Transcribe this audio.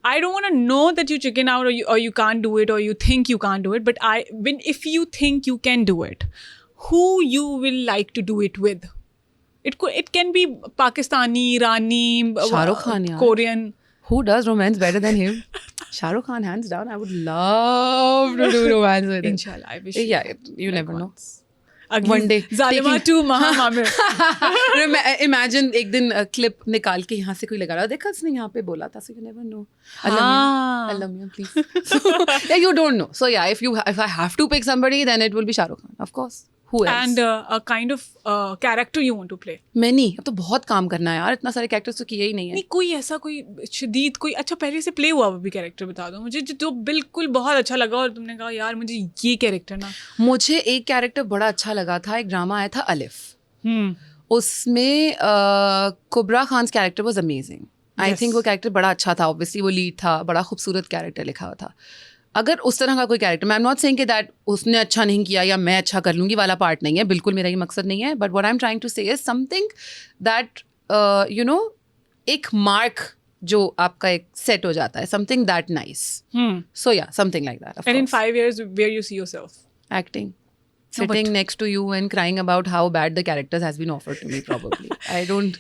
I don't want to know that you chicken out or you can't do it or you think you can't do it. But if you think you can do it, who you will like to do it with? It can be Pakistani, Irani, Shah Rukh Khan, yaar. Korean. Who does romance better than him? Shah Rukh Khan, hands down. I would love to do romance with him. Inshallah, I wish. Yeah, you never know. Ugly One day, Zalima taking- 2 Mahamamir. Imagine एक दिन clip निकाल के यहाँ से कोई लगा रहा देखा उसने यहाँ पे बोला था, so you never know. हाँ. Alamia, please. So, yeah, you don't know. So yeah, if I have to pick somebody, then it will be Shah Rukh Khan, of course. Who else? And a kind of character you want to play. Many. अब तो बहुत काम करना है यार, इतना सारे characters तो किए ही नहीं है. नहीं कोई ऐसा कोई शदीद कोई अच्छा पहले से प्ले हुआ भी कैरेक्टर बता दो मुझे जो बिल्कुल बहुत अच्छा लगा और तुमने कहा यार मुझे ये कैरेक्टर ना. मुझे एक कैरेक्टर बड़ा अच्छा लगा था, एक ड्रामा आया था अलिफ. उसमें Kubra Khan character was amazing. I think वो कैरेक्टर बड़ा अच्छा था. ऑब्वियसली वो लीड था, बड़ा खूबसूरत कैरेक्टर लिखा हुआ था. अगर उस तरह का कोई कैरेक्टर, मैं एम नॉट सेइंग कि दैट उसने अच्छा नहीं किया या मैं अच्छा कर लूँगी वाला पार्ट नहीं है, बिल्कुल मेरा ये मकसद नहीं है. But what I am trying to say is something that you know एक मार्क जो आपका एक सेट हो जाता है, something that nice. So yeah something like that. And in 5 years where you see yourself? Acting. Sitting next to you and crying about how bad the characters has been offered to me, probably. I don't